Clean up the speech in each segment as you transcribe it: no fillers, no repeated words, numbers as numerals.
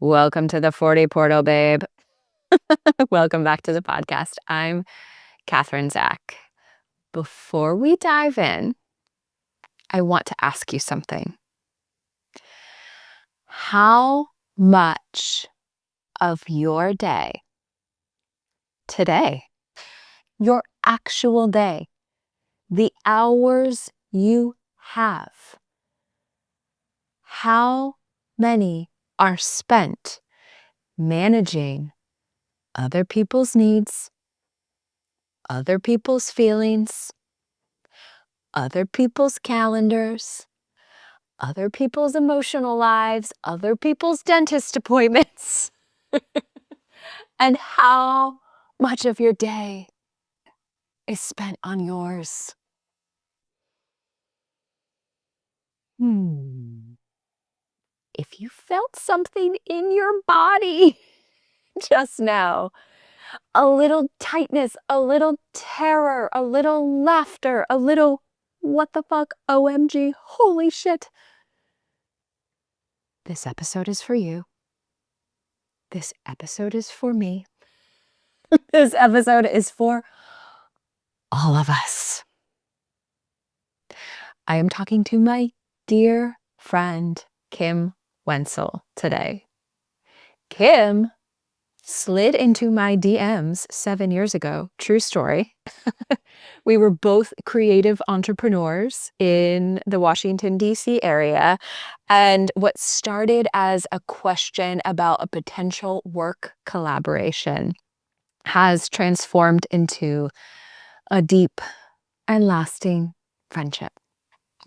Welcome to the 40 portal, babe. Welcome back to the podcast. I'm Catherine Zach. Before we dive in, I want to ask you something. How much of your day today, your actual day, the hours you have, how many are spent managing other people's needs, other people's feelings, other people's calendars, other people's emotional lives, other people's dentist appointments, and how much of your day is spent on yours? If you felt something in your body just now, a little tightness, a little terror, a little laughter, a little what the fuck, OMG, holy shit. This episode is for you. This episode is for me. This episode is for all of us. I am talking to my dear friend, Kim Wensel, today. Kim slid into my DMs 7 years ago. True story. We were both creative entrepreneurs in the Washington, D.C. area. And what started as a question about a potential work collaboration has transformed into a deep and lasting friendship.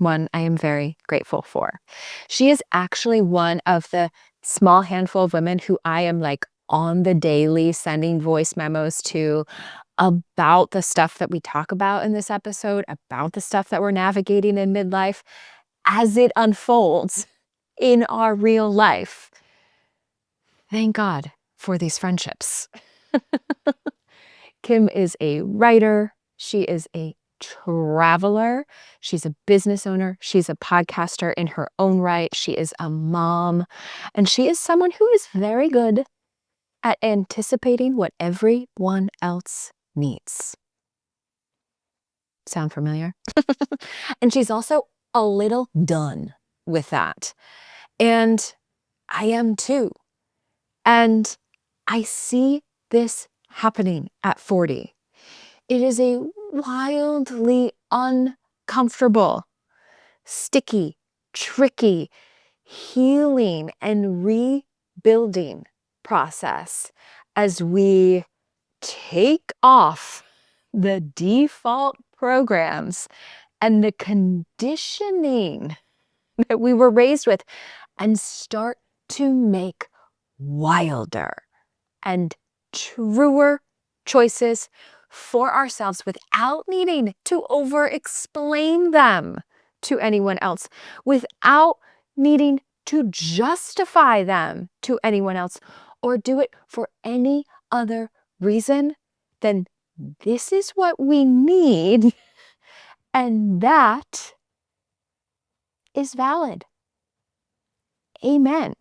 One I am very grateful for. She is actually one of the small handful of women who I am like on the daily sending voice memos to about the stuff that we talk about in this episode, about the stuff that we're navigating in midlife as it unfolds in our real life. Thank God for these friendships. Kim is a writer. She is a traveler. She's a business owner. She's a podcaster in her own right. She is a mom. And she is someone who is very good at anticipating what everyone else needs. Sound familiar? And she's also a little done with that. And I am too. And I see this happening at 40. It is a wildly uncomfortable, sticky, tricky, healing and rebuilding process as we take off the default programs and the conditioning that we were raised with and start to make wilder and truer choices for ourselves without needing to over-explain them to anyone else, without needing to justify them to anyone else, or do it for any other reason than this is what we need, and that is valid. Amen.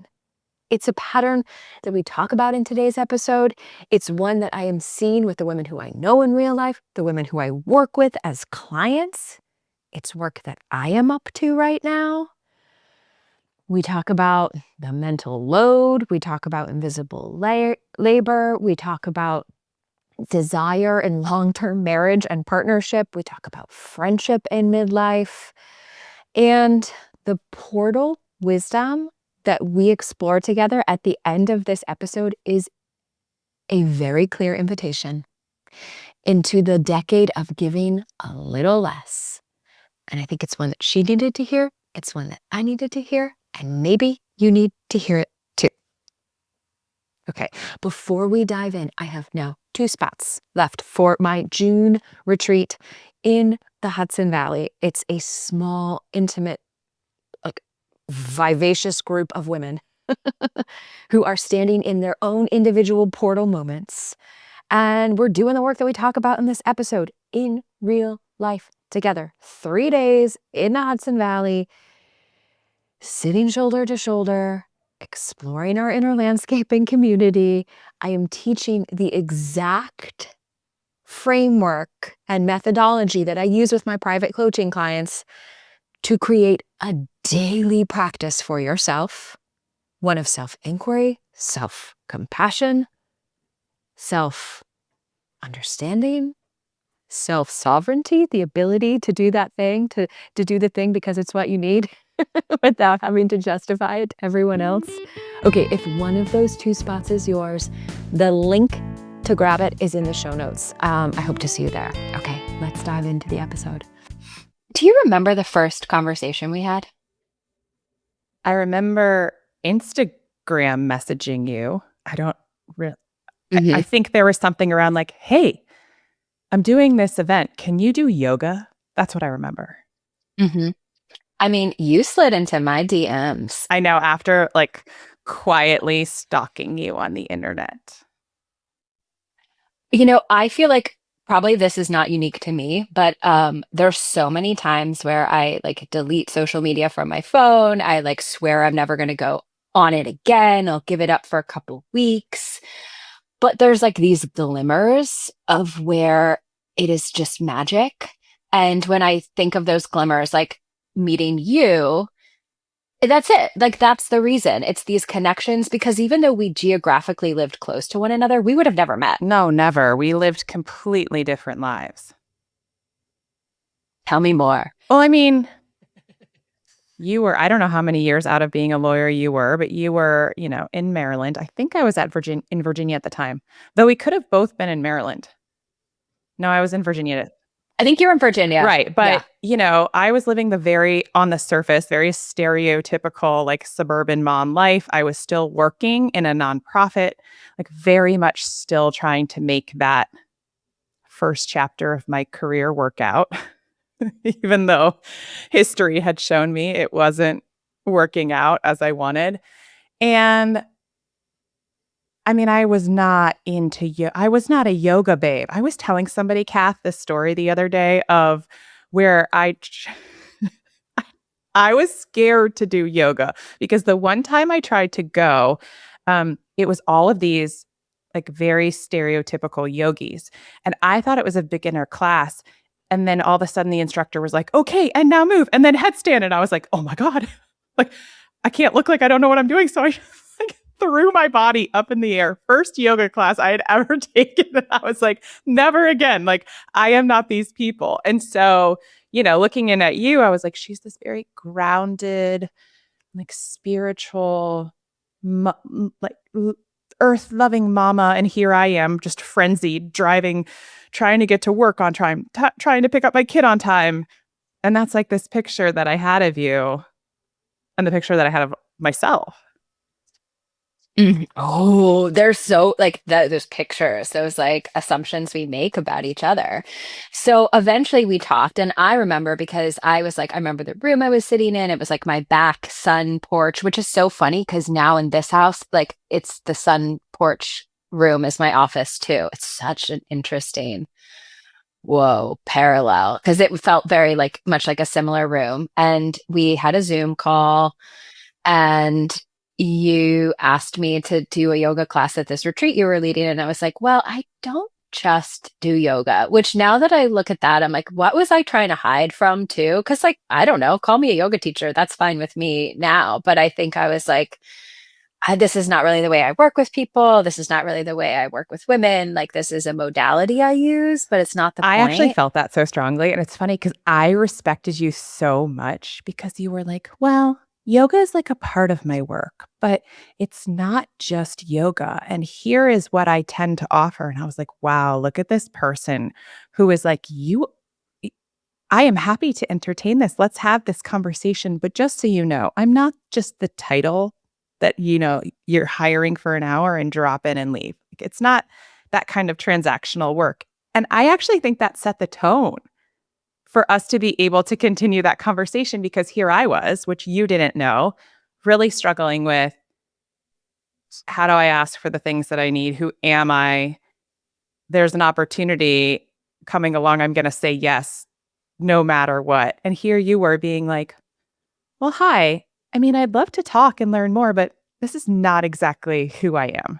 It's a pattern that we talk about in today's episode. It's one that I am seeing with the women who I know in real life, the women who I work with as clients. It's work that I am up to right now. We talk about the mental load. We talk about invisible labor. We talk about desire in long-term marriage and partnership. We talk about friendship in midlife. And the portal wisdom that we explore together at the end of this episode is a very clear invitation into the decade of giving a little less. And I think it's one that she needed to hear. It's one that I needed to hear. And maybe you need to hear it too. Okay, before we dive in, I have now 2 spots left for my June retreat in the Hudson Valley. It's a small, intimate, vivacious group of women who are standing in their own individual portal moments. And we're doing the work that we talk about in this episode in real life together. 3 days in the Hudson Valley, sitting shoulder to shoulder, exploring our inner landscape and community. I am teaching the exact framework and methodology that I use with my private coaching clients to create a daily practice for yourself, one of self-inquiry, self-compassion, self-understanding, self-sovereignty, the ability to do that thing, to do the thing because it's what you need without having to justify it to everyone else. Okay, if one of those two spots is yours, the link to grab it is in the show notes. I hope to see you there. Okay, let's dive into the episode. Do you remember the first conversation we had? I remember Instagram messaging you. I don't really, I think there was something around like, hey, I'm doing this event. Can you do yoga? That's what I remember. Mm-hmm. I mean, you slid into my DMs. I know, after like quietly stalking you on the internet. You know, I feel like probably this is not unique to me, but there's so many times where I like delete social media from my phone. I like swear I'm never going to go on it again. I'll give it up for a couple weeks. But there's like these glimmers of where it is just magic. And when I think of those glimmers, like meeting you, that's it. Like, that's the reason. It's these connections because even though we geographically lived close to one another, we would have never met. No, never. We lived completely different lives. Tell me more. Well, I mean, you were, I don't know how many years out of being a lawyer you were, but you were, in Maryland. I think I was in Virginia at the time, though we could have both been in Maryland. No, I was in Virginia. I think you're in Virginia. Right. But, Yeah. I was living on the surface, very stereotypical, like suburban mom life. I was still working in a nonprofit, like very much still trying to make that first chapter of my career work out, even though history had shown me it wasn't working out as I wanted. And I mean, I was not I was not a yoga babe. I was telling somebody, Kath, this story the other day of where I was scared to do yoga because the one time I tried to go, it was all of these like very stereotypical yogis. And I thought it was a beginner class. And then all of a sudden the instructor was like, okay, and now move, and then headstand. And I was like, oh my God, like I can't look like I don't know what I'm doing. So I threw my body up in the air. First yoga class I had ever taken. And I was like, never again. Like, I am not these people. And so, looking in at you, I was like, she's this very grounded, like spiritual, earth loving mama. And here I am just frenzied, driving, trying to get to work on time, trying to pick up my kid on time. And that's like this picture that I had of you and the picture that I had of myself. Oh, they're so like those pictures, those like assumptions we make about each other. So eventually we talked, and I remember because I was like, I remember the room I was sitting in. It was like my back sun porch, which is so funny because now in this house, like it's the sun porch room is my office too. It's such an interesting, whoa, parallel because it felt very like much like a similar room. And we had a Zoom call and you asked me to do a yoga class at this retreat you were leading. And I was like, well, I don't just do yoga, which now that I look at that, I'm like, what was I trying to hide from too? Because, like, I don't know, call me a yoga teacher. That's fine with me now. But I think I was like, this is not really the way I work with people. This is not really the way I work with women. Like, this is a modality I use, but it's not the I actually point. felt that so strongly. And it's funny because I respected you so much because you were like, well, yoga is like a part of my work, but it's not just yoga. And here is what I tend to offer. And I was like, wow, look at this person who is like, I am happy to entertain this. Let's have this conversation. But just so you know, I'm not just the title that, you're hiring for an hour and drop in and leave. It's not that kind of transactional work. And I actually think that set the tone for us to be able to continue that conversation because here I was, which you didn't know, really struggling with how do I ask for the things that I need? Who am I? There's an opportunity coming along. I'm going to say yes, no matter what. And here you were being like, well, hi. I mean, I'd love to talk and learn more, but this is not exactly who I am.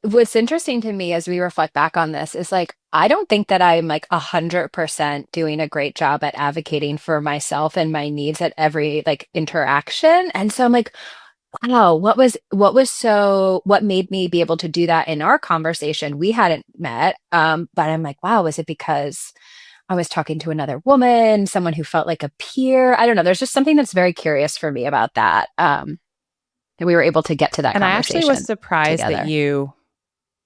What's interesting to me as we reflect back on this is like, I don't think that I'm like 100% doing a great job at advocating for myself and my needs at every like interaction. And so I'm like, wow, what made me be able to do that in our conversation? We hadn't met. But I'm like, wow, was it because I was talking to another woman, someone who felt like a peer? I don't know. There's just something that's very curious for me about that. And we were able to get to that And I actually was conversation surprised that together. you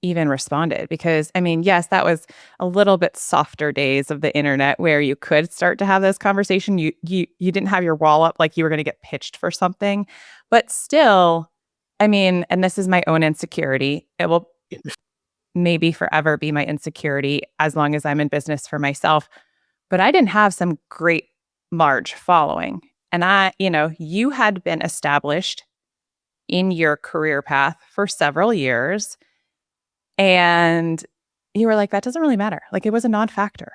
even responded because I mean, yes, that was a little bit softer days of the internet where you could start to have this conversation. You didn't have your wall up like you were going to get pitched for something. But still, I mean, and this is my own insecurity. It will maybe forever be my insecurity as long as I'm in business for myself. But I didn't have some great large following. And you had been established in your career path for several years. And you were like, that doesn't really matter. Like it was a non factor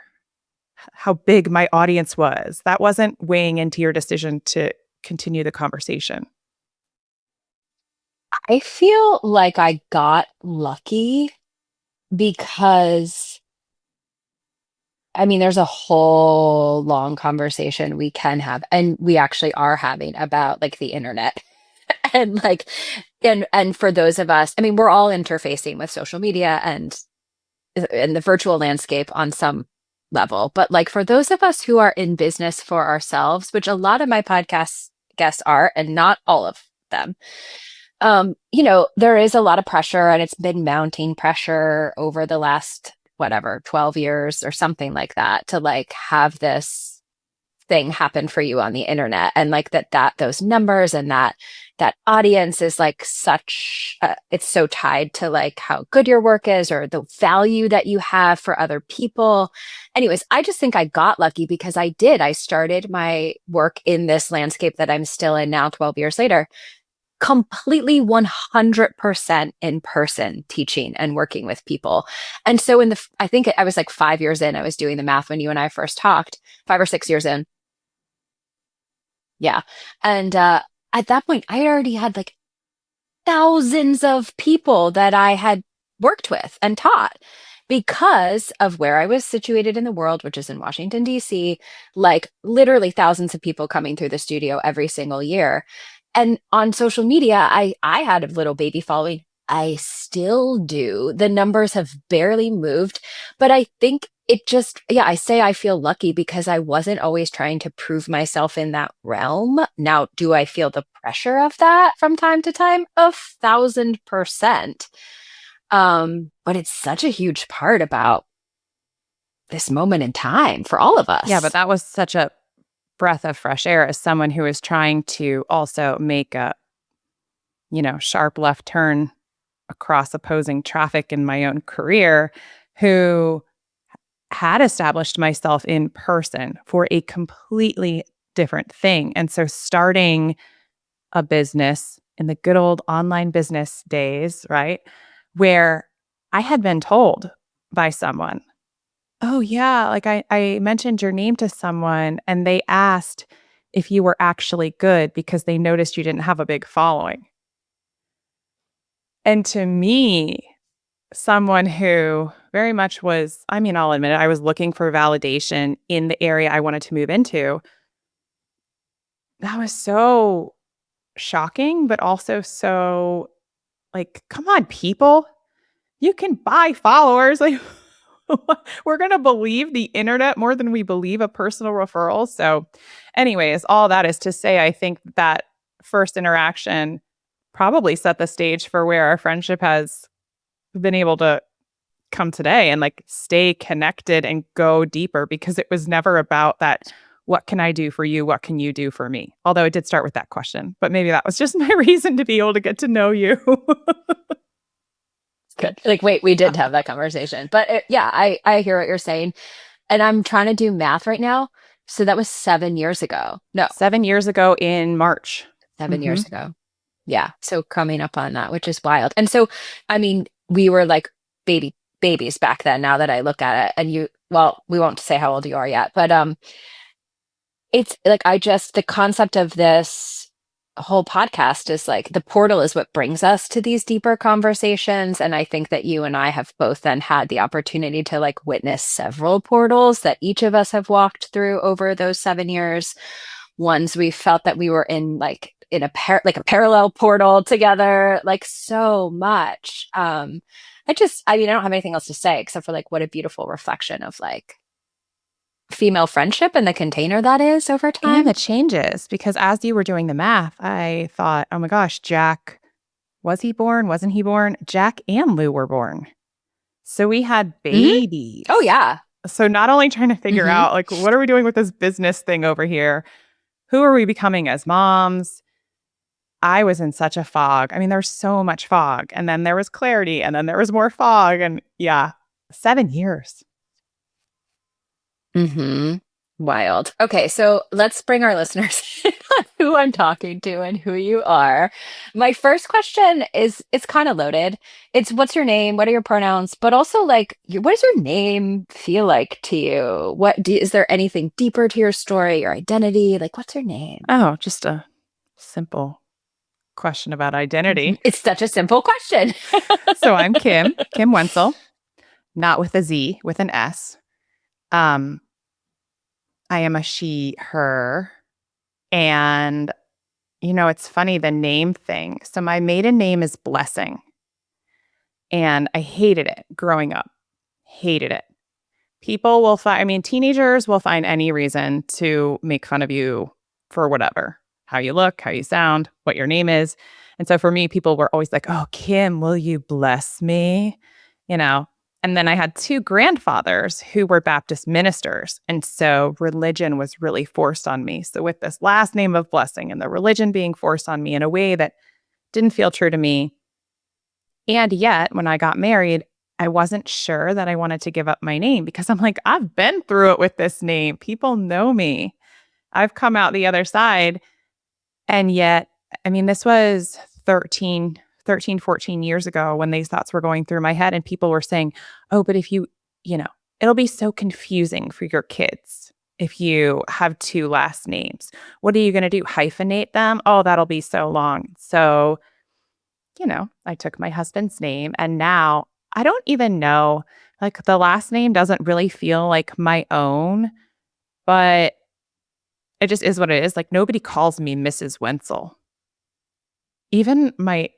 how big my audience was. That wasn't weighing into your decision to continue the conversation. I feel like I got lucky because I mean, there's a whole long conversation we can have, and we actually are having about like the internet and like and for those of us, I mean, we're all interfacing with social media and the virtual landscape on some level. But like for those of us who are in business for ourselves, which a lot of my podcast guests are, and not all of them, there is a lot of pressure and it's been mounting pressure over the last, whatever, 12 years or something like that to like have this thing happen for you on the internet and like that those numbers and that audience is like such it's so tied to like how good your work is or the value that you have for other people. Anyways, I just think I got lucky because I started my work in this landscape that I'm still in now 12 years later completely 100% in person teaching and working with people. And so I think I was like 5 years in, I was doing the math when you and I first talked, 5 or 6 years in. Yeah. And at that point, I already had like thousands of people that I had worked with and taught because of where I was situated in the world, which is in Washington, D.C., like literally thousands of people coming through the studio every single year. And on social media, I had a little baby following. I still do. The numbers have barely moved, but I think it just, yeah, I say I feel lucky because I wasn't always trying to prove myself in that realm. Now, do I feel the pressure of that from time to time? 1,000%. But it's such a huge part about this moment in time for all of Yeah, but us. that was such a breath of fresh air as someone who is trying to also make a, sharp left turn across opposing traffic in my own career, who had established myself in person for a completely different thing. And so starting a business in the good old online business days, right? Where I had been told by someone, oh, yeah, like I mentioned your name to someone and they asked if you were actually good because they noticed you didn't have a big following. And to me, someone who very much was, I mean, I'll admit it, I was looking for validation in the area I wanted to move into. That was so shocking, but also so like, come on, people. You can buy followers. Like, we're going to believe the internet more than we believe a personal referral. So, anyways, all that is to say, I think that first interaction probably set the stage for where our friendship has been able to come today and like stay connected and go deeper because it was never about that. What can I do for you? What can you do for me? Although it did start with that question, but maybe that was just my reason to be able to get to know you. Good. Like, wait, we did have that conversation. But yeah, I hear what you're saying. And I'm trying to do math right now. So that was 7 years ago. No, 7 years ago in March. seven Hmm. years ago. Yeah. So coming up on that, which is wild. And so, I mean, we were like babies back then, now that I look at it. And well, we won't say how old you are yet, but it's like the concept of this whole podcast is like the portal is what brings us to these deeper conversations. And I think that you and I have both then had the opportunity to like witness several portals that each of us have walked through over those 7 years. Ones we felt that we were in like in like a parallel portal together, like so much. I mean, I don't have anything else to say except for like what a beautiful reflection of like female friendship and the container that is over And time. the changes, because as you were doing the math, I thought, oh my gosh, Jack, was he born? Wasn't he born? Jack and Lou were born. So we had Hmm. Oh babies. yeah. So not only trying to figure Hmm. out, like, what are we doing with this business thing over here? Who are we becoming as moms? I was in such a fog. I mean, there's so much fog. And then there was clarity. And then there was more fog. And yeah, 7 years. Hmm. Wild. Okay, so let's bring our listeners in on who I'm talking to and who you are. My first question is it's kind of loaded. It's what's your name? What are your pronouns? But also like what does your name feel like to you? Is there anything deeper to your story, your identity? Like what's your name? Oh, just a simple question about Mhm. identity. It's such a simple question. So I'm Kim Wensel, not with a Z, with an S. Um, I am a she, her. And, it's funny, the name thing. So my maiden name is Blessing. And I hated it growing up. Hated it. People will find, I mean, teenagers will find any reason to make fun of you for whatever, how you look, how you sound, what your name is. And so for me, people were always like, oh, Kim, will you bless me? You know, and then I had two grandfathers who were Baptist ministers. And so religion was really forced on me. So with this last name of Blessing and the religion being forced on me in a way that didn't feel true to me. And yet, when I got married, I wasn't sure that I wanted to give up my name because I'm like, I've been through it with this name. People know me. I've come out the other side. And yet, I mean, this was 14 years ago when these thoughts were going through my head and people were saying, oh, but if it'll be so confusing for your kids if you have two last names. What are you going to do? Hyphenate them? Oh, that'll be so long. So, I took my husband's name and now I don't even know, like the last name doesn't really feel like my own, but it just is what it is. Like nobody calls me Mrs. Wenzel. Even my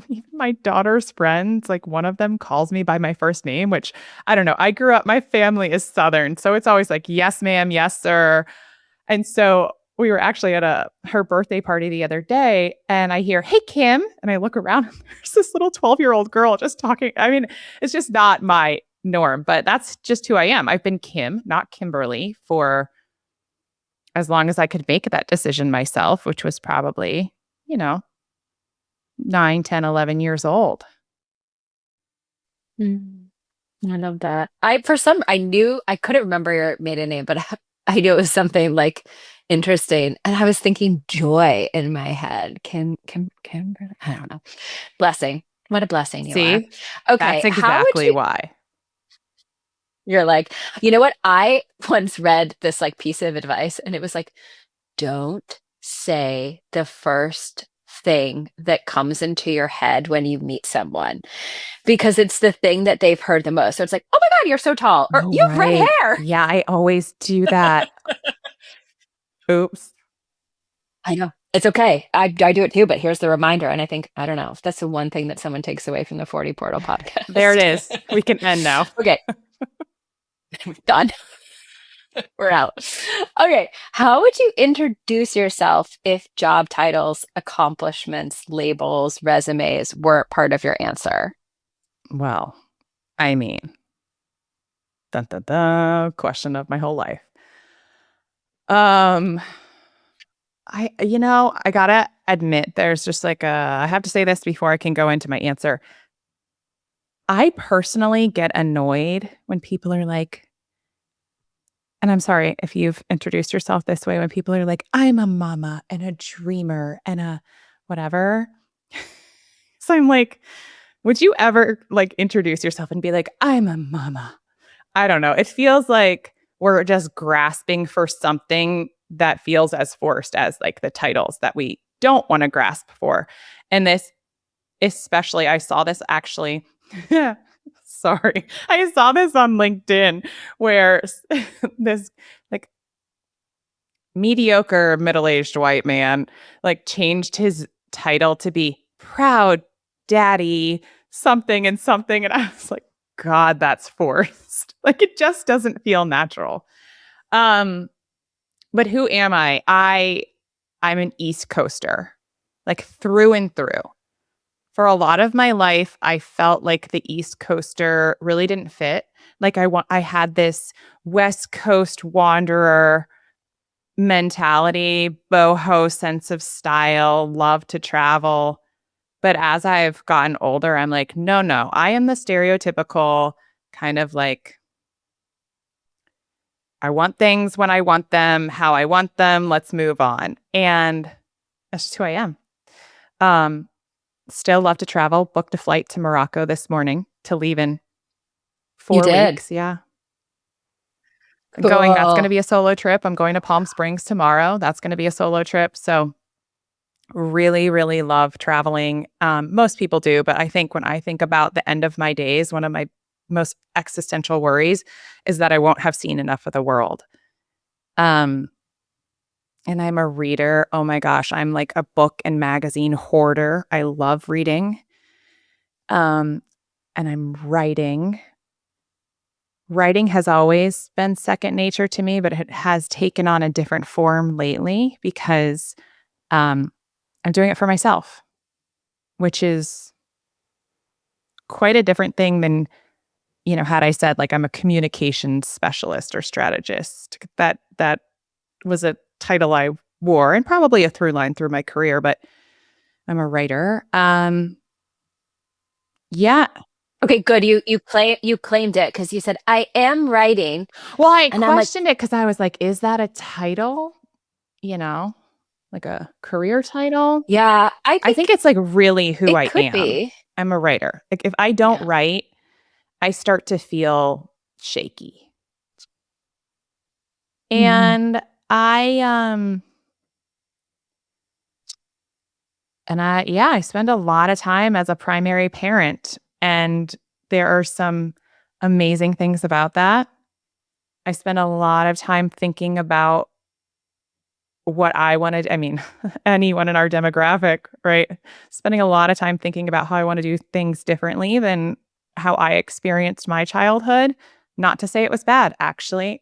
even my daughter's friends, like one of them calls me by my first name, which I don't know. I grew up, my family is Southern, so it's always like, yes, ma'am, yes, sir. And so we were actually at her birthday party the other day, and I hear, "Hey, Kim," and I look around, and there's this little 12-year-old girl just talking. I mean, it's just not my norm, but that's just who I am. I've been Kim, not Kimberly, for as long as I could make that decision myself, which was probably, you know, 9, 10, 11 years old. Mm, I love that. I knew I couldn't remember your maiden name, but I knew it was something like interesting. And I was thinking joy in my head. I don't know. Blessing. What a blessing you are. See? Okay. That's How would exactly you, why. you're like, you know what? I once read this like piece of advice and it was like, don't say the first thing that comes into your head when you meet someone because it's the thing that they've heard the most. So it's like, oh my God, you're so tall, or Oh, you have red right. hair. Yeah, I always do that. Oops. I know. It's okay. I do it too, but here's the reminder. And I think, I don't know if that's the one thing that someone takes away from the 40 Portal There it podcast. is. We can end now. Okay, done. We're out. Okay. How would you introduce yourself if job titles, accomplishments, labels, resumes weren't part of your answer? Well, I mean, dun, dun, dun, question of my whole life. Um, I gotta admit, there's just like I have to say this before I can go into my answer. I personally get annoyed when people are like, and I'm sorry if you've introduced yourself this way, when people are like, I'm a mama and a dreamer and a whatever. So I'm like, would you ever like introduce yourself and be like, I'm a mama? I don't know. It feels like we're just grasping for something that feels as forced as like the titles that we don't want to grasp for. And this, especially, I saw this actually. Sorry. I saw this on LinkedIn where this like mediocre middle-aged white man like changed his title to be proud daddy something and something, and I was like, god, that's forced. Like it just doesn't feel natural. But who am I'm an East Coaster, like through and through. For a lot of my life, I felt like the East Coaster really didn't fit. Like I had this West Coast wanderer mentality, boho sense of style, love to travel. But as I've gotten older, I'm like, no, no, I am the stereotypical kind of like, I want things when I want them, how I want them, let's move on. And that's just who I am. Um, Still love to travel. Booked a flight to Morocco this morning to leave in You 4 did. weeks. Yeah. Going, that's going to Cool. be a solo trip. I'm going to Palm Springs tomorrow. That's going to be a solo trip. So really, really love traveling. Most people do, but I think when I think about the end of my days, one of my most existential worries is that I won't have seen enough of the world. Um, and I'm a reader. Oh my gosh, I'm like a book and magazine hoarder. I love reading. Um, and I'm writing. Writing has always been second nature to me, but it has taken on a different form lately because um, I'm doing it for myself, which is quite a different thing than, had I said like I'm a communications specialist or strategist. That was a title I wore and probably a through line through my career, but I'm a writer. Yeah. Okay, good. You claimed it because you said I am writing, Well, I and I'm like, questioned it because I was like, is that a title? You know, like a career title? yeah, I I think think it's like really who it I could am. be. I'm a writer. Like if I don't Yeah. write, I start to feel shaky. Mhm. And I yeah, I spend a lot of time as a primary parent, and there are some amazing things about that. I spend a lot of time thinking about what I wanted. I mean, anyone in our demographic, right? Spending a lot of time thinking about how I want to do things differently than how I experienced my childhood. Not to say it was bad, actually,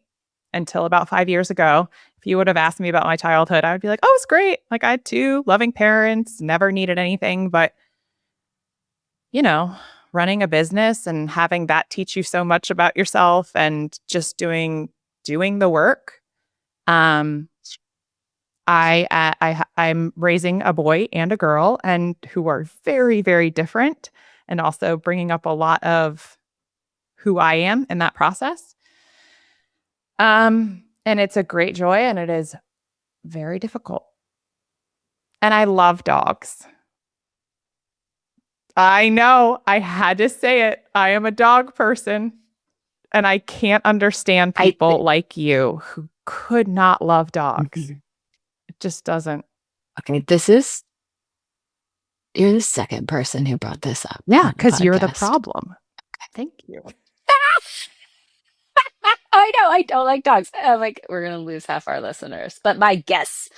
until about 5 years ago. If you would have asked me about my childhood, I would be like, oh, it's great. Like I had two loving parents, never needed anything. But, you know, running a business and having that teach you so much about yourself and just doing the work. Um, I'm raising a boy and a girl, and who are very, very different, and also bringing up a lot of who I am in that process. And it's a great joy, and it is very difficult. And I love dogs. I know I had to say it. I am a dog person, and I can't understand I people like you who could not love dogs. Mhm. It just doesn't. Okay, you're the second person who brought this up Yeah, on the because you're the podcast. problem. Thank you. I know I don't like dogs. I'm like, we're gonna lose half our listeners, but my guests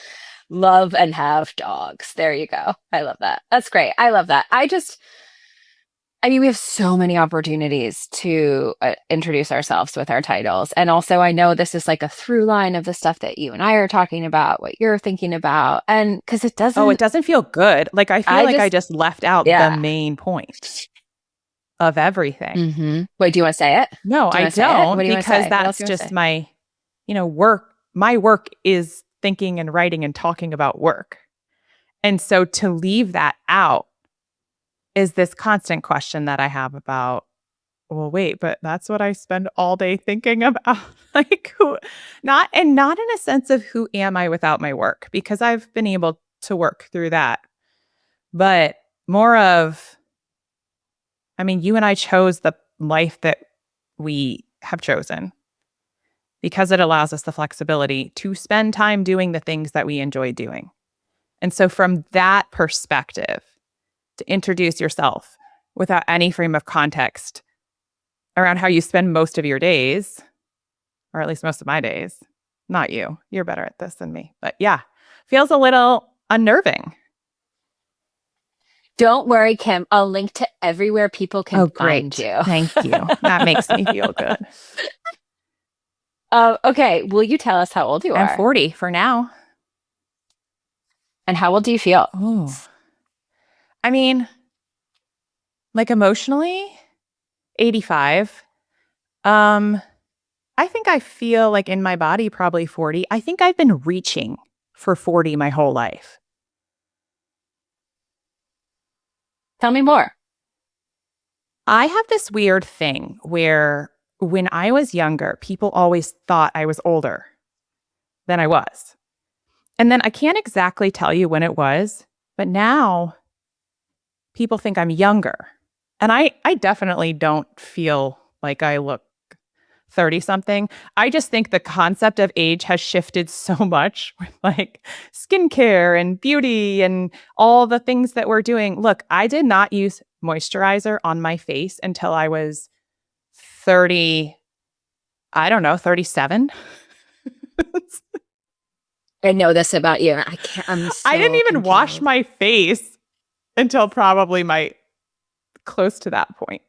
love and have dogs. There you go. I love that. That's great. I love that. I mean, we have so many opportunities to introduce ourselves with our titles. And also, I know this is like a through line of the stuff that you and I are talking about, what you're thinking about. And because it Oh, it doesn't, doesn't feel good. Like, I feel I like I just, just left out the yeah. main point of everything. Wait, do you want to say it? No, Do you I want to say it? What don't, do you want to because say? What else do that's you want to just say? my, work. My work is thinking and writing and talking about work. And so to leave that out is this constant question that I have about, well, wait, but that's what I spend all day thinking about. Like, not in a sense of who am I without my work, because I've been able to work through that, but more of, I mean, you and I chose the life that we have chosen because it allows us the flexibility to spend time doing the things that we enjoy doing. And so from that perspective, to introduce yourself without any frame of context around how you spend most of your days, or at least most of my days. Not you. You're better at this than me. But yeah, feels a little unnerving. Don't worry, Kim. I'll link to everywhere people can Oh, find great. you. Thank you. That makes me feel good. Okay. Will you tell us how old you I'm are? 40 for now. And how old do you feel? Oh, I mean, like emotionally, 85. I think I feel like in my body, probably 40. I think I've been reaching for 40 my whole life. Tell me more. I have this weird thing where when I was younger, people always thought I was older than I was. And then I can't exactly tell you when it was, but now people think I'm younger. And I definitely don't feel like I look 30 something. I just think the concept of age has shifted so much with like skincare and beauty and all the things that we're doing. Look, I did not use moisturizer on my face until I was 30, I don't know, 37. I know this about you. I can't, I'm I didn't so even wash confused. my face until probably my close to that point.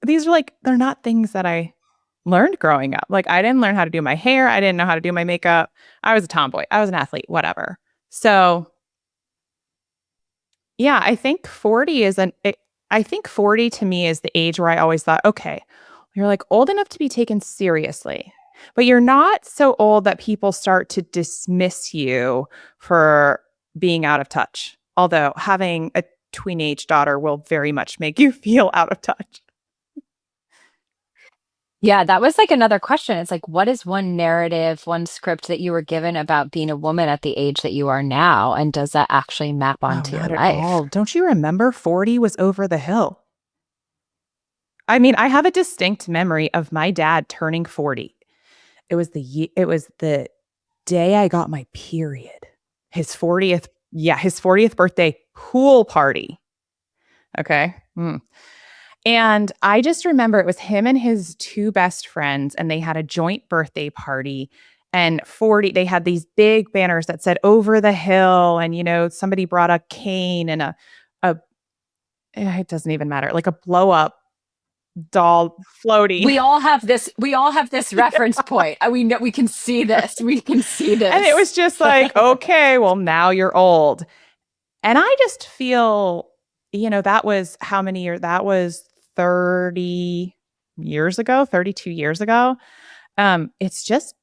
These are like, they're not things that I learned growing up. Like, I didn't learn how to do my hair. I didn't know how to do my makeup. I was a tomboy. I was an athlete, whatever. So, yeah, I think 40 to me is the age where I always thought, okay, you're like old enough to be taken seriously, but you're not so old that people start to dismiss you for being out of touch. Although having a teenage daughter will very much make you feel out of touch. Yeah, that was like another question. It's like, what is one narrative, one script that you were given about being a woman at the age that you are now? And does that actually map Oh, onto your not at life? all. Don't you remember 40 was over the hill? I mean, I have a distinct memory of my dad turning 40. It was the day I got my period. His 40th, yeah, his 40th birthday pool party. Okay. And I just remember it was him and his two best friends, and they had a joint birthday party. And 40, they had these big banners that said over the hill. And, somebody brought a cane and a, it doesn't even matter, like a blow up doll floaty. We all have this reference point. We know we can see this. We can see And it this. was just like, okay, well, now you're old. And I just feel, that was how many years? That was 30 years ago, 32 years ago. It's just,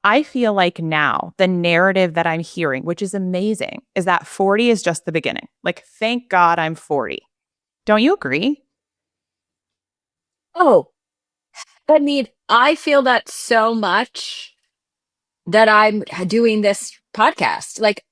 I feel like now the narrative that I'm hearing, which is amazing, is that 40 is just the beginning. Like, thank God I'm 40. Don't you agree? Oh, I mean, I feel that so much that I'm doing this podcast. Like,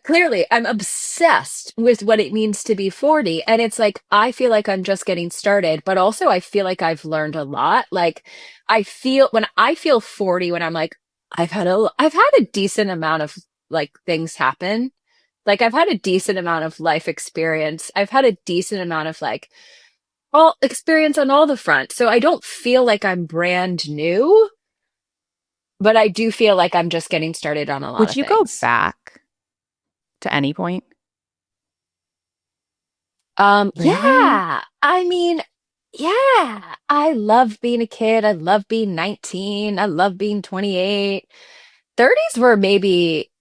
clearly, I'm obsessed with what it means to be 40. And it's like, I feel like I'm just getting started, but also I feel like I've learned a lot. Like, when I feel 40, when I'm like, I've had a decent amount of like things happen. Like, I've had a decent amount of life experience. I've had a decent amount of like all experience on all the fronts. So I don't feel like I'm brand new, but I do feel like I'm just getting started on a lot Would of you go things. back to any point? Really? Yeah. I mean, yeah. I love being a kid. I love being 19. I love being 28. 30s were maybe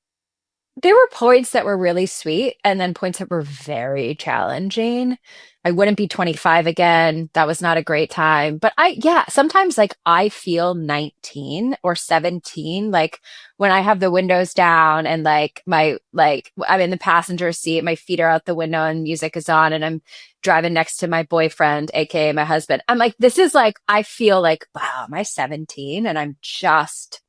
there were points that were really sweet and then points that were very challenging. I wouldn't be 25 again. That was not a great time. But yeah, sometimes like I feel 19 or 17, like when I have the windows down and I'm in the passenger seat, my feet are out the window and music is on and I'm driving next to my boyfriend, aka my husband. I'm like, this is like, I feel like, wow, am I 17? And I'm just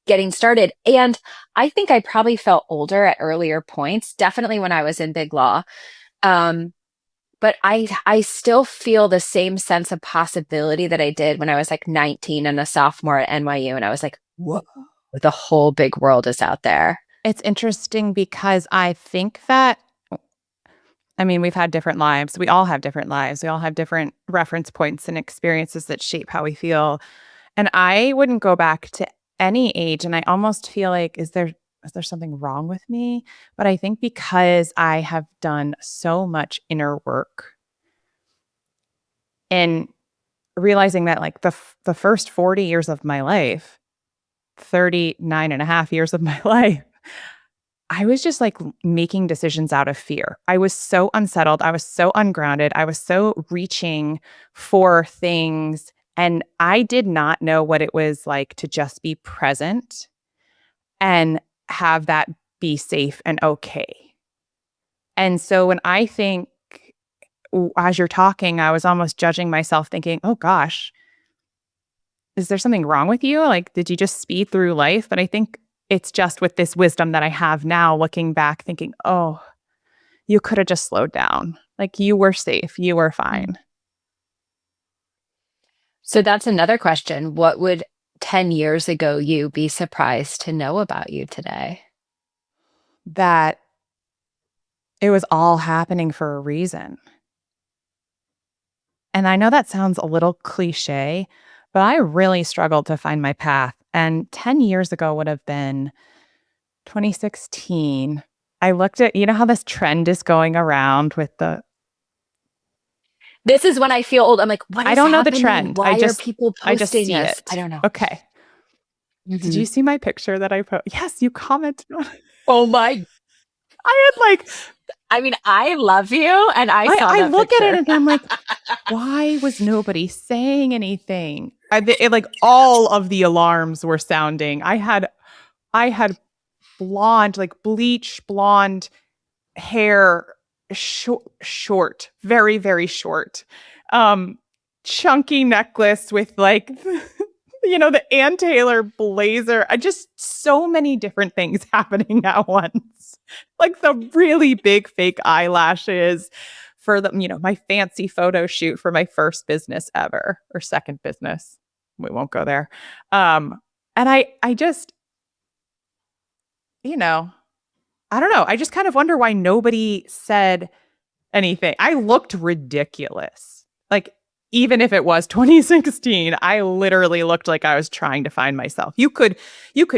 getting started. And I think I probably felt older at earlier points, definitely when I was in Big Law. Um, but I still feel the same sense of possibility that I did when I was like 19 and a sophomore at NYU. And I was like, whoa, the whole big world is out there. It's interesting because I think that, I mean, we've had different lives. We all have different lives. We all have different reference points and experiences that shape how we feel. And I wouldn't go back to any age. And I almost feel like, is there something wrong with me? But I think because I have done so much inner work and realizing that like the first 40 years of my life, 39 and a half years of my life, I was just like making decisions out of fear. I was so unsettled. I was so ungrounded. I was so reaching for things. And I did not know what it was like to just be present and have that be safe and okay. And so when I think, as you're talking, I was almost judging myself, thinking, oh gosh, is there something wrong with you? Like, did you just speed through life? But I think it's just with this wisdom that I have now, looking back, thinking, oh, you could have just slowed down. Like, you were safe, you were Mm. fine. So that's another question. What would 10 years ago you be surprised to know about you today? That it was all happening for a reason. And I know that sounds a little cliche, but I really struggled to find my path. And 10 years ago would have been 2016. I looked at, you know how this trend is going around with the, This is when I feel old. I'm like, what I is don't know the happening? trend. I Why are just people I just posting see this? I it. don't know. Okay. Did Mhm. you see my picture that I put? Yes, you commented on it. Oh my, I had like I mean, I love you, and I saw I that look at it picture. and I'm like, why was nobody saying anything? Like all of the alarms were sounding. I had blonde, like bleach blonde hair, short, very, very short, um, chunky necklace with like, the Ann Taylor blazer. I just so many different things happening at once. Like the really big fake eyelashes for my fancy photo shoot for my first business ever or second business. We won't go there. And I just, you know, I don't know. I just kind of wonder why nobody said anything. I looked ridiculous. Like, even if it was 2016, I literally looked like I was trying to find myself. You could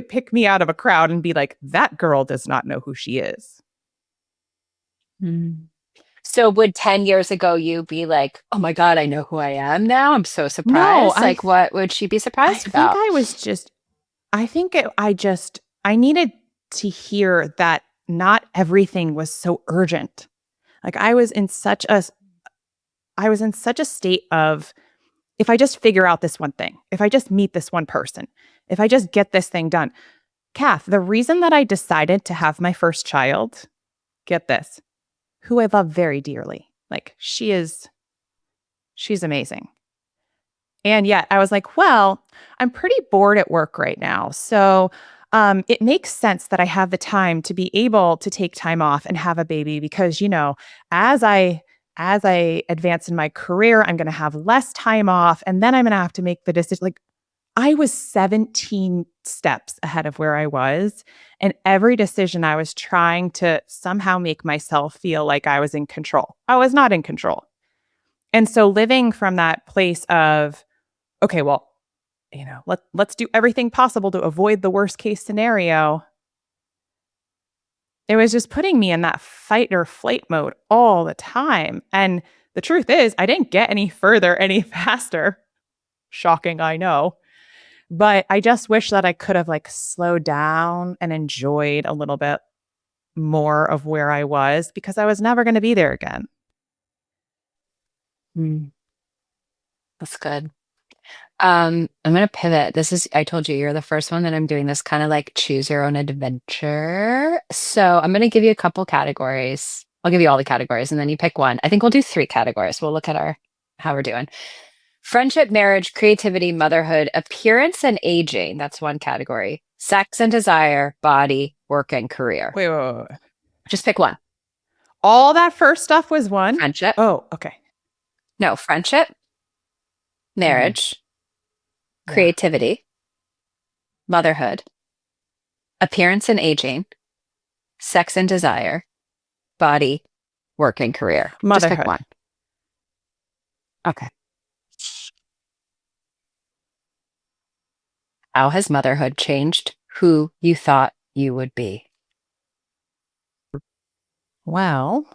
pick me out of a crowd and be like, that girl does not know who she is. Mm. So would 10 years ago you be like, "Oh my god, I know who I am now. I'm so No, surprised." Like, what would she be I surprised think about? I was just I think it, I needed to hear that not everything was so urgent. Like I was in such a state of, if I just figure out this one thing, if I just meet this one person, if I just get this thing done. Kath, the reason that I decided to have my first child, get this, who I love very dearly. Like she's amazing. And yet I was like, well, I'm pretty bored at work right now. So it makes sense that I have the time to be able to take time off and have a baby because, as I advance in my career, I'm going to have less time off and then I'm going to have to make the decision. Like I was 17 steps ahead of where I was. And every decision I was trying to somehow make myself feel like I was in control. I was not in control. And so living from that place of, okay, well, let's do everything possible to avoid the worst case scenario. It was just putting me in that fight or flight mode all the time. And the truth is, I didn't get any further any faster. Shocking, I know. But I just wish that I could have like slowed down and enjoyed a little bit more of where I was because I was never going to be there again. Mm, that's good. I'm gonna pivot. I told you, you're the first one that I'm doing this kind of like choose your own adventure. So I'm gonna give you a couple categories. I'll give you all the categories and then you pick one. I think we'll do three categories. We'll look at how we're doing. Friendship, marriage, creativity, motherhood, appearance and aging. That's one category. Sex and desire, body, work and career. Wait, wait, wait, wait. Just pick one. All that first stuff was one? Friendship. Oh, okay. No, friendship, Mhm. marriage, Yeah. creativity, motherhood, appearance and aging, sex and desire, body, work, and career. Just pick Motherhood. one. Okay. How has motherhood changed who you thought you would be? Well,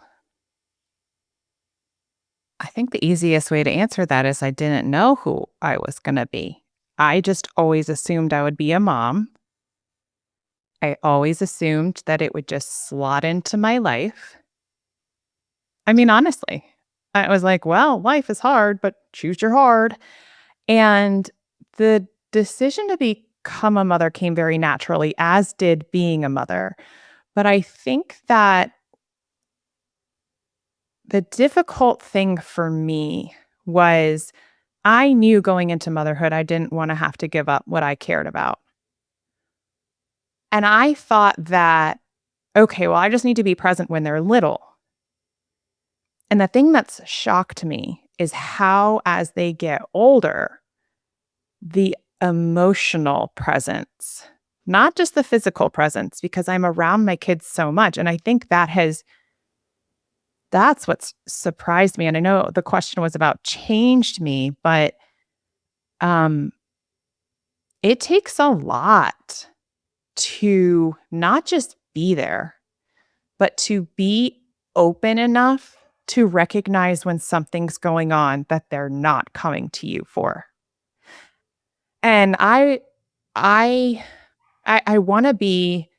I think the easiest way to answer that is I didn't know who I was going to be. I just always assumed I would be a mom. I always assumed that it would just slot into my life. I mean, honestly, I was like, well, life is hard, but choose your hard. And the decision to become a mother came very naturally, as did being a mother. But I think that the difficult thing for me was I knew going into motherhood, I didn't want to have to give up what I cared about. And I thought that, okay, well, I just need to be present when they're little. And the thing that's shocked me is how, as they get older, the emotional presence, not just the physical presence, because I'm around my kids so much. And I think that's what's surprised me. And I know the question was about changed me, but um, it takes a lot to not just be there, but to be open enough to recognize when something's going on that they're not coming to you for. And I I wanna be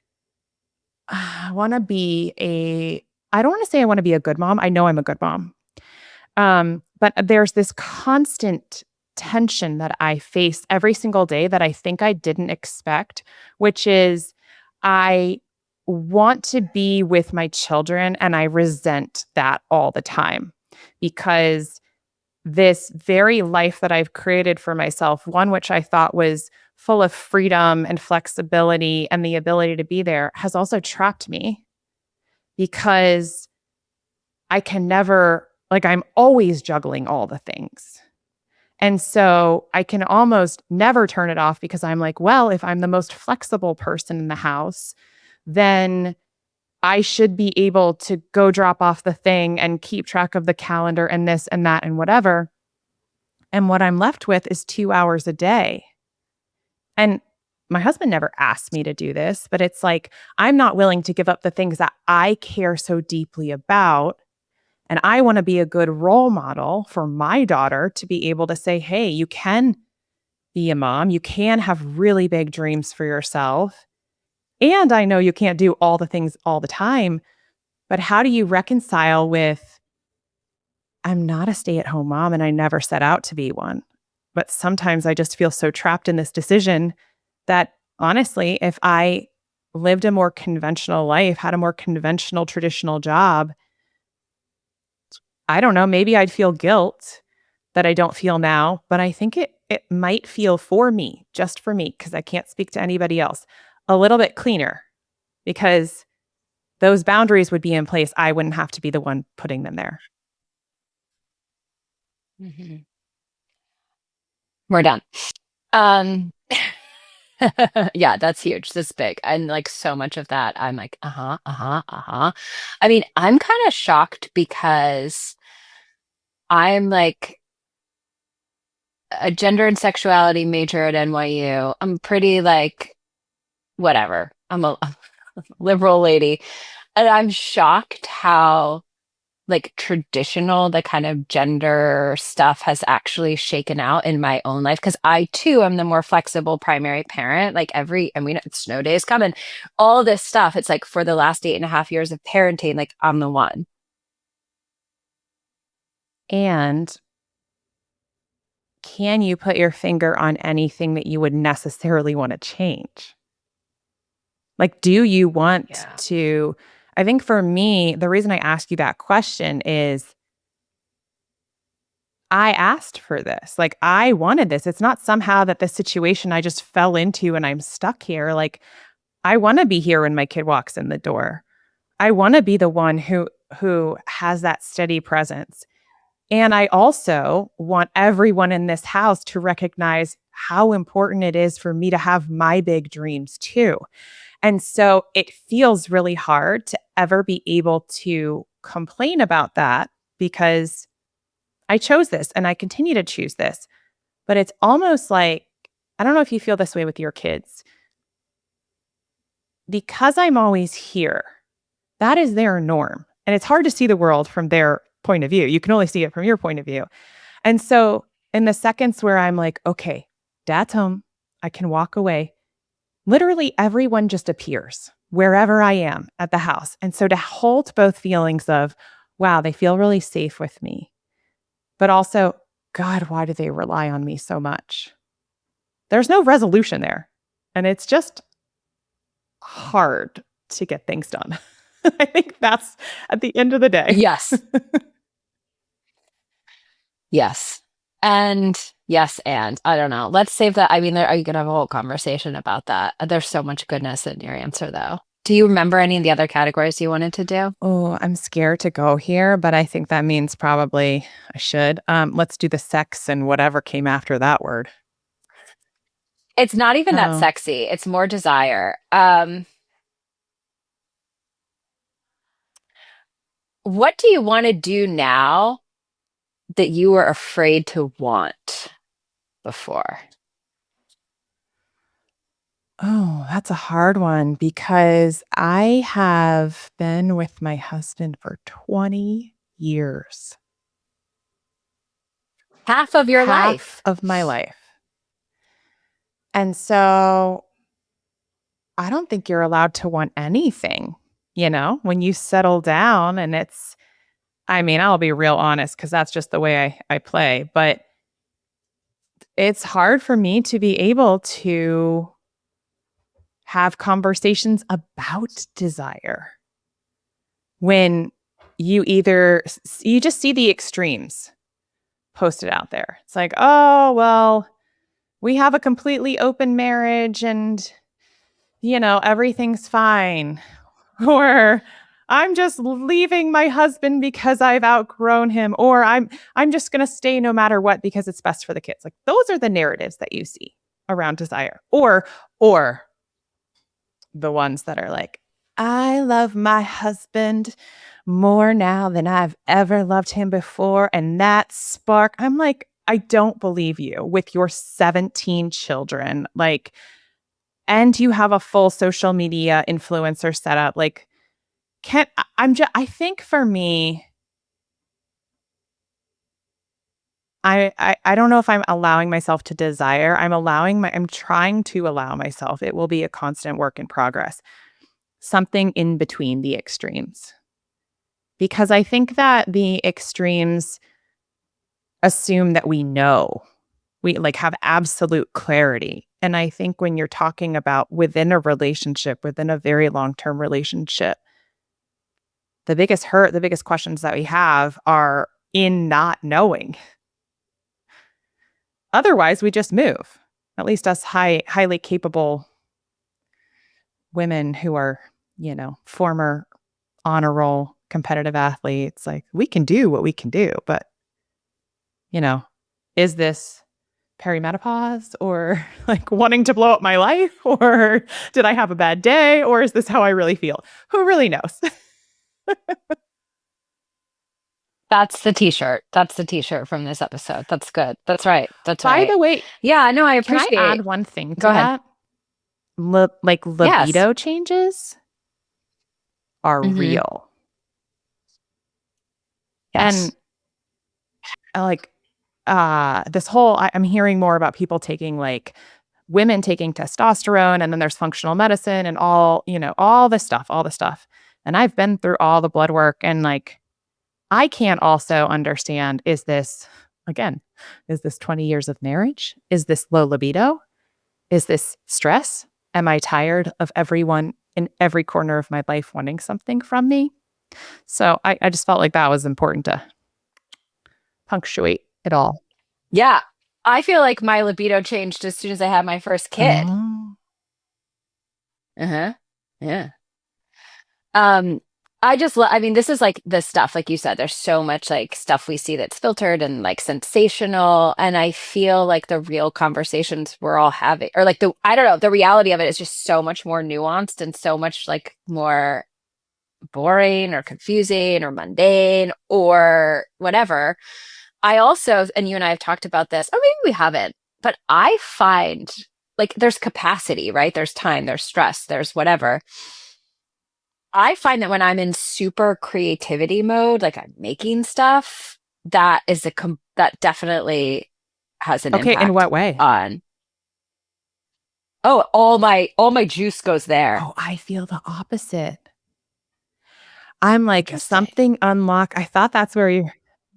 a I don't wanna say I wanna be a good mom. I know I'm a good mom. But there's this constant tension that I face every single day that I think I didn't expect, which is I want to be with my children and I resent that all the time because this very life that I've created for myself, one which I thought was full of freedom and flexibility and the ability to be there, has also trapped me because I can never, like, I'm always juggling all the things. And so I can almost never turn it off because I'm like, well, if I'm the most flexible person in the house, then I should be able to go drop off the thing and keep track of the calendar and this and that and whatever. And what I'm left with is 2 hours a day. And my husband never asked me to do this, but it's like, I'm not willing to give up the things that I care so deeply about. And I want to be a good role model for my daughter to be able to say, hey, you can be a mom. You can have really big dreams for yourself. And I know you can't do all the things all the time, but how do you reconcile with, I'm not a stay at home mom and I never set out to be one. But sometimes I just feel so trapped in this decision that honestly, if I lived a more conventional life, had a more conventional, traditional job, I don't know, maybe I'd feel guilt that I don't feel now, but I think it might feel for me, just for me, because I can't speak to anybody else, a little bit cleaner because those boundaries would be in place. I wouldn't have to be the one putting them there. Mhm. We're done. Um, yeah, that's huge. That's big. And like so much of that, I'm like, uh-huh, uh-huh, uh-huh. I mean, I'm kind of shocked because I'm like a gender and sexuality major at NYU. I'm pretty like whatever. I'm a liberal lady. And I'm shocked how like traditional the kind of gender stuff has actually shaken out in my own life because I too am the more flexible primary parent. Like I mean, snow days come and all this stuff. It's like for the last 8.5 years of parenting, like I'm the one. And can you put your finger on anything that you would necessarily want to change? Like, do you want Yeah. to? I think for me, the reason I ask you that question is I asked for this. Like, I wanted this. It's not somehow that this situation I just fell into and I'm stuck here. Like, I want to be here when my kid walks in the door. I want to be the one who has that steady presence. And I also want everyone in this house to recognize how important it is for me to have my big dreams too. And so it feels really hard to ever be able to complain about that because I chose this and I continue to choose this. But it's almost like, I don't know if you feel this way with your kids. Because I'm always here, that is their norm. And it's hard to see the world from their point of view. You can only see it from your point of view. And so in the seconds where I'm like, okay, dad's home, I can walk away, literally everyone just appears wherever I am at the house. And so to hold both feelings of, wow, they feel really safe with me, but also, God, why do they rely on me so much? There's no resolution there. And it's just hard to get things done. I think that's at the end of the day. Yes. Yes. And yes, and I don't know. Let's save that. I mean, are you gonna have a whole conversation about that? There's so much goodness in your answer, though. Do you remember any of the other categories you wanted to do? Oh, I'm scared to go here, but I think that means probably I should. Let's do the sex and whatever came after that word. It's not even that Oh, sexy. It's more desire. What do you want to do now that you were afraid to want before? oh, that's a hard one because I have been with my husband for 20 years, Half of your half life. of my life. And so I don't think you're allowed to want anything, when you settle down and I mean, I'll be real honest because that's just the way I play, but it's hard for me to be able to have conversations about desire when you just see the extremes posted out there. It's like, oh, well, we have a completely open marriage and, everything's fine. Or I'm just leaving my husband because I've outgrown him, or I'm just going to stay no matter what because it's best for the kids. Like those are the narratives that you see around desire. Or the ones that are like, I love my husband more now than I've ever loved him before. And that spark, I'm like, I don't believe you with your 17 children. Like, and you have a full social media influencer setup. Like, I think for me, I don't know if I'm allowing myself to desire. I'm trying to allow myself. It will be a constant work in progress. Something in between the extremes. Because I think that the extremes assume that we know. We like have absolute clarity. And I think when you're talking about within a relationship, within a very long-term relationship, the biggest hurt, the biggest questions that we have are in not knowing. Otherwise, we just move. At least us highly capable women who are, former honor roll competitive athletes, like we can do what we can do, but you know, is this perimenopause or like wanting to blow up my life or did I have a bad day or is this how I really feel? Who really knows? That's the t-shirt. That's the t-shirt from this episode. That's good. That's right. That's By right. the way, Yeah, no, I can I appreciate. add one thing Go to ahead. that? Yes. Libido changes are Hmm. real. And Yes. like this whole I'm hearing more about people taking like women taking testosterone and then there's functional medicine and all this stuff, all the stuff. And I've been through all the blood work and like I can't also understand again, is this 20 years of marriage? Is this low libido? Is this stress? Am I tired of everyone in every corner of my life wanting something from me? So I just felt like that was important to punctuate it all. Yeah. I feel like my libido changed as soon as I had my first kid. Oh. Uh-huh. Yeah. Um, I mean, this is like the stuff, like you said, there's so much like stuff we see that's filtered and like sensational. And I feel like the real conversations we're all having, or like I don't know, the reality of it is just so much more nuanced and so much like more boring or confusing or mundane or whatever. I also, and you and I have talked about this, or maybe we haven't, but I find like there's capacity, right? There's time, there's stress, there's whatever. I find that when I'm in super creativity mode, like I'm making stuff, that definitely has an Okay, in impact what way? on, oh, all my juice goes there. Oh, I feel the opposite. I'm like, Interesting. something unlock. I thought that's where you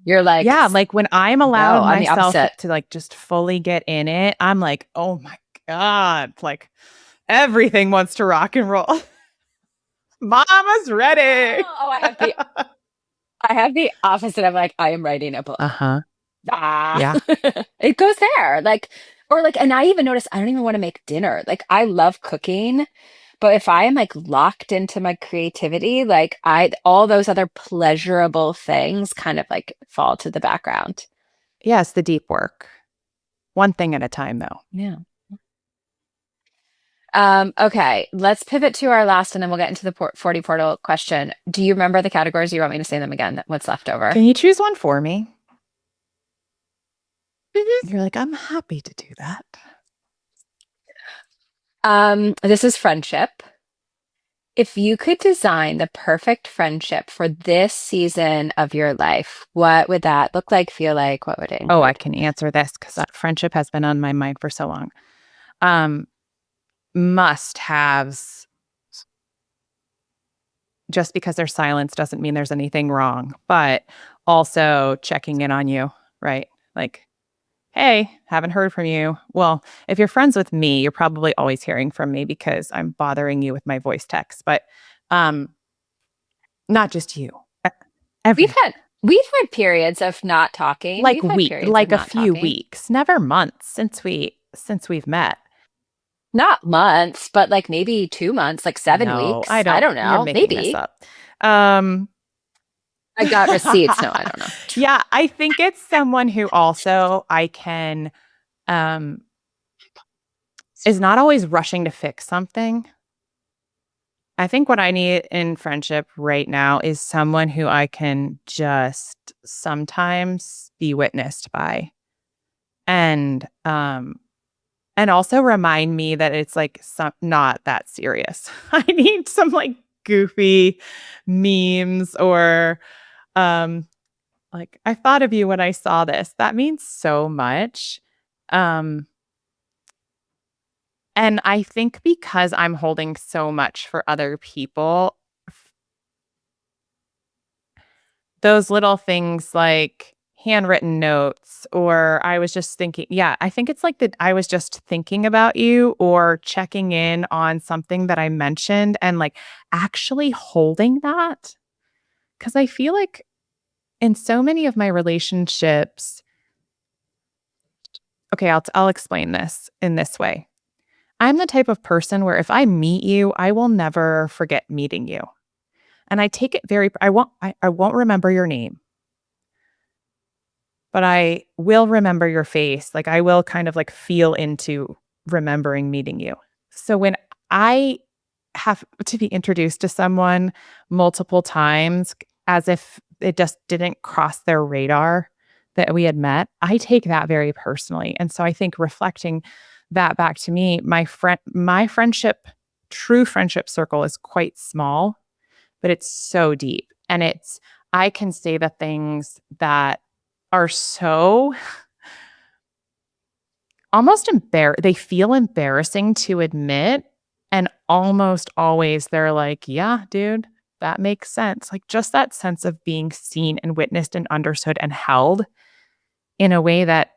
You're like, yeah, like when I'm no, allowed I'm the myself opposite. to like just fully get in it, I'm like, "Oh my god, like everything wants to rock and roll. Mama's ready." Oh, I have the opposite. I'm like, I am writing a book. Uh-huh. Ah, Yeah. it goes there. Like, or like, and I even notice I don't even want to make dinner. Like, I love cooking, but if I am like locked into my creativity, like all those other pleasurable things kind of like fall to the background. Yes, the deep work. One thing at a time, though. Yeah. Okay, let's pivot to our last and then we'll get into the 40 portal question. Do you remember the categories? You want me to say them again? What's left over? Can you choose one for me? You're like, "I'm happy to do that." This is friendship. If you could design the perfect friendship for this season of your life, what would that look like, feel like? What would it Oh, I include? can answer this because that friendship has been on my mind for so long. Um, Must-haves, just because there's silence doesn't mean there's anything wrong, but also checking in on you, right? Like, "Hey, haven't heard from you." Well, if you're friends with me, you're probably always hearing from me because I'm bothering you with my voice text, but, um, not just you, e We've every had we've had periods of not talking. We've had periods of like a not few talking. weeks, never months since we've met. Not months, but like maybe 2 months, like seven No, I weeks. I don't don't you're know. making this Maybe. up. Um I got receipts. No, I don't know. Yeah, I think it's someone who also I can, um is not always rushing to fix something. I think what I need in friendship right now is someone who I can just sometimes be witnessed by, and, and also remind me that it's, like, not that serious. I need some, like, goofy memes or, um, like, "I thought of you when I saw this." That means so much. Um, and I think because I'm holding so much for other people, those little things like handwritten notes, or I was just thinking yeah, I think it's like that I was just thinking about you or checking in on something that I mentioned and, like, actually holding that. Because I feel like in so many of my relationships okay, I'll explain this in this way. I'm the type of person where if I meet you, I will never forget meeting you, and I take it very I won't remember your name. But I will remember your face, like, I will kind of, like, feel into remembering meeting you. So when I have to be introduced to someone multiple times as if it just didn't cross their radar that we had met, I take that very personally, and so I think reflecting that back to me, my friendship true friendship circle is quite small, but it's so deep, and it's I can say the things that are so almost they feel embarrassing to admit, and almost always they're like, "Yeah, dude, that makes sense." Like, just that sense of being seen and witnessed and understood and held in a way that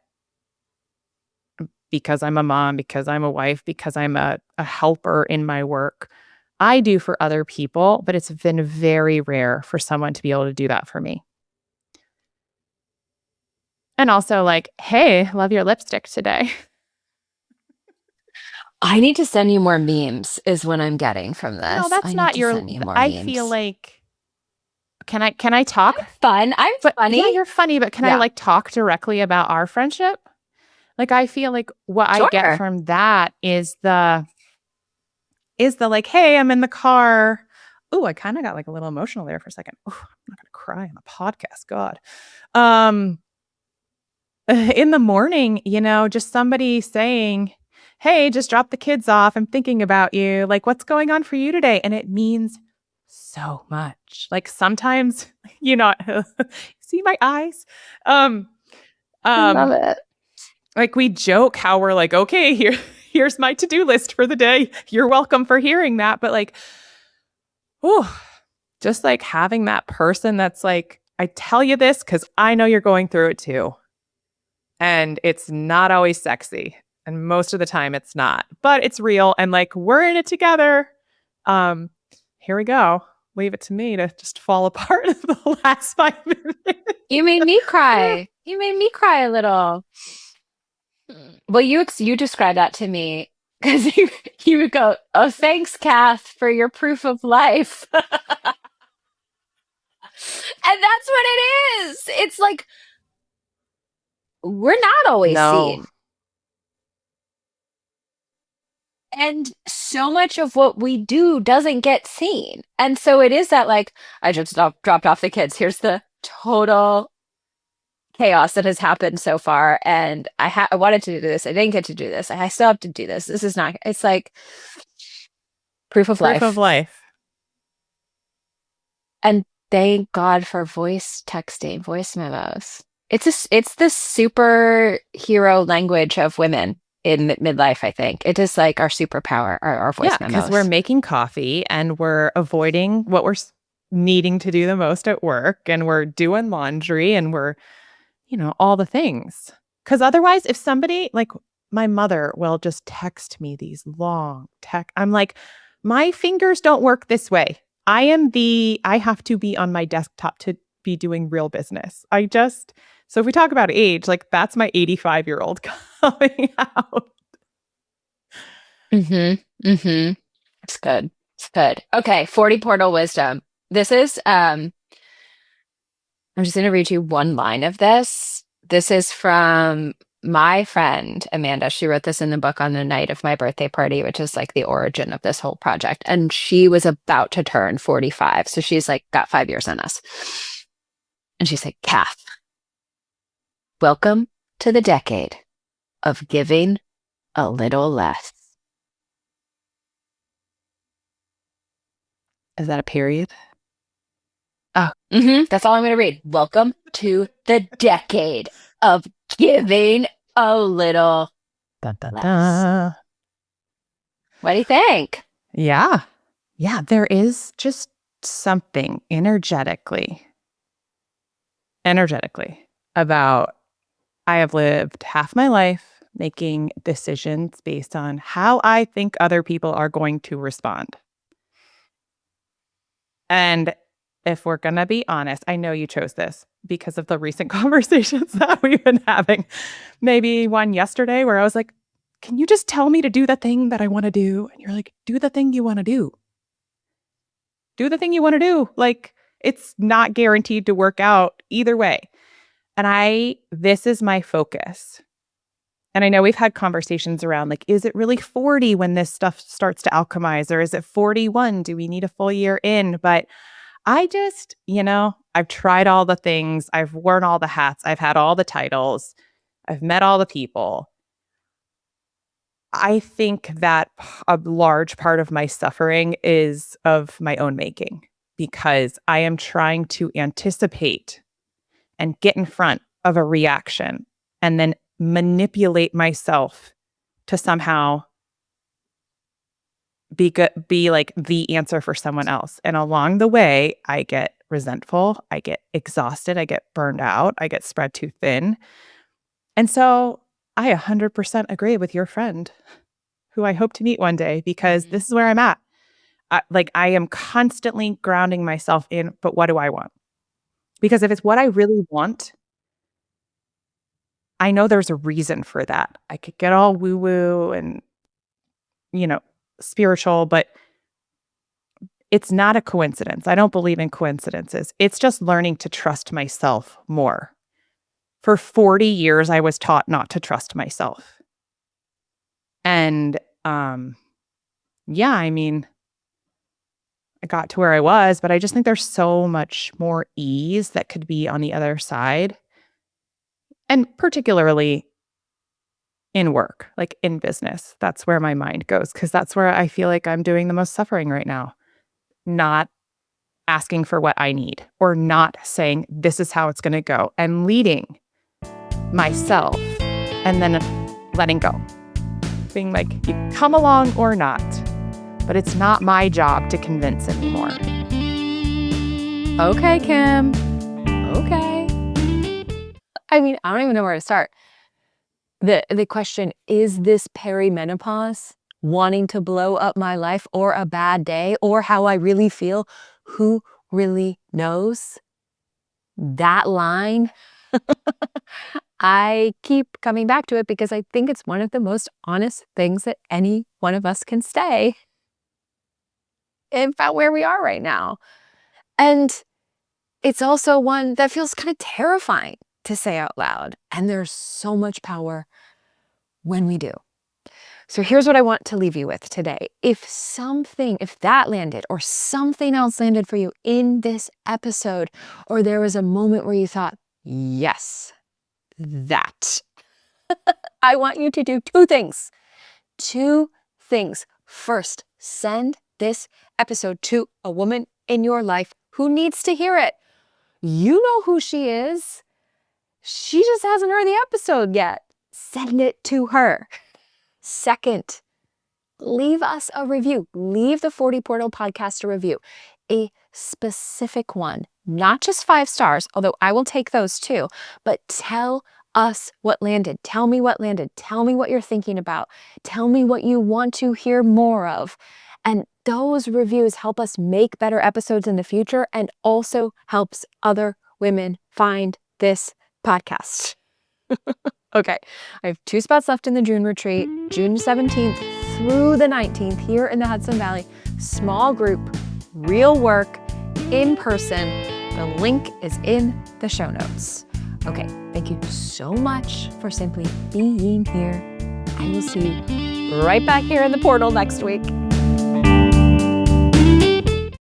because I'm a mom, because I'm a wife, because I'm a helper in my work, I do for other people, but it's been very rare for someone to be able to do that for me. And also like, "Hey, love your lipstick today." I need to send you more memes, is what I'm getting from No, this. that's I need not to your send you more I feel memes. like Can I talk? Fun. I'm But yeah, funny. you're funny, but can I Yeah. like talk directly about our friendship? Like I feel like what I get Sure. from that is the like, hey, I'm in the car. Oh, I kind of got like a little emotional there for a second. Oh, I'm not gonna cry on a podcast. God. Um, in the morning, just somebody saying, hey, just drop the kids off. I'm thinking about you. Like, what's going on for you today? And it means so much. Like sometimes, you know, see my eyes. Um, I love um, it. like we joke how we're like, okay, here's my to-do list for the day. You're welcome for hearing that. But like, oh, just like having that person that's like, I tell you this because I know you're going through it too. And it's not always sexy. And most of the time it's not, but it's real. And like, we're in it together. Um, Here we go. Leave it to me to just fall apart in the last 5 minutes. You made me cry. You made me cry a little. Well, you described that to me because you would go, "Oh, thanks, Kath, for your proof of life," and that's what it is. It's like we're not always No. seen, and so much of what we do doesn't get seen, and so it is that like I just dropped off the kids. Here's the total chaos that has happened so far, and I wanted to do this. I didn't get to do this. I still have to do this. This is not. It's like proof of Proof of life. life. And thank God for voice texting, voice memos. It's the superhero language of women in midlife, I think. It is like our superpower, our Yeah, voice because we're memos. making coffee and we're avoiding what we're needing to do the most at work and we're doing laundry and we're, all the things. Because otherwise, if somebody like my mother will just text me these long I'm like, my fingers don't work this way. I have to be on my desktop to be doing real business. So if we talk about age, like that's my 85-year-old coming out. Mm-hmm. Mm-hmm. It's good. It's good. Okay, 40 portal wisdom. This is I'm just gonna read you one line of this. This is from my friend Amanda. She wrote this in the book on the night of my birthday party, which is like the origin of this whole project. And she was about to turn 45. So she's like got 5 years on us. And she said, Kath, welcome to the decade of giving a little less. Is that a period? Oh, that's all I'm going to read. Welcome to the decade of giving a little Dun, dun, less. dun. What do you think? Yeah. Yeah. There is just something energetically about I have lived half my life making decisions based on how I think other people are going to respond. And if we're going to be honest, I know you chose this because of the recent conversations that we've been having. Maybe one yesterday where I was like, can you just tell me to do the thing that I want to do? And you're like, do the thing you want to do. Do the thing you want to do. Like, it's not guaranteed to work out either way. And this is my focus. And I know we've had conversations around like, is it really 40 when this stuff starts to alchemize? Or is it 41? Do we need a full year in? But I just, I've tried all the things. I've worn all the hats. I've had all the titles. I've met all the people. I think that a large part of my suffering is of my own making because I am trying to anticipate and get in front of a reaction and then manipulate myself to somehow be like the answer for someone else. And along the way, I get resentful, I get exhausted, I get burned out, I get spread too thin. And so I 100% agree with your friend who I hope to meet one day because Mhm. this is where I'm at. I am constantly grounding myself in, but what do I want? Because if it's what I really want, I know there's a reason for that. I could get all woo woo and, you know, spiritual, but it's not a coincidence. I don't believe in coincidences. It's just learning to trust myself more. For 40 years, I was taught not to trust myself. And yeah, I mean, I got to where I was, but I just think there's so much more ease that could be on the other side. And particularly in work, like in business. That's where my mind goes because that's where I feel like I'm doing the most suffering right now. Not asking for what I need or not saying this is how it's going to go and leading myself and then letting go. Being like, you come along or not, but it's not my job to convince anymore. Okay, Kim. Okay. I mean, I don't even know where to start. The question, is this perimenopause? Wanting to blow up my life or a bad day or how I really feel? Who really knows? That line, I keep coming back to it because I think it's one of the most honest things that any one of us can say about where we are right now. And it's also one that feels kind of terrifying to say out loud. And there's so much power when we do. So here's what I want to leave you with today. If that landed or something else landed for you in this episode, or there was a moment where you thought, yes, that, I want you to do two things. Two things. First, send this episode to a woman in your life who needs to hear it. You know who she is. She just hasn't heard the episode yet. Send it to her. Second, leave us a review. Leave the 40 Portal podcast a review. A specific one, not just 5 stars, although I will take those too, but tell us what landed. Tell me what landed. Tell me what you're thinking about. Tell me what you want to hear more of. And those reviews help us make better episodes in the future and also helps other women find this podcast. Okay, I have 2 spots left in the June retreat, June 17th through the 19th here in the Hudson Valley. Small group, real work, in person. The link is in the show notes. Okay, thank you so much for simply being here. I will see you right back here in the portal next week.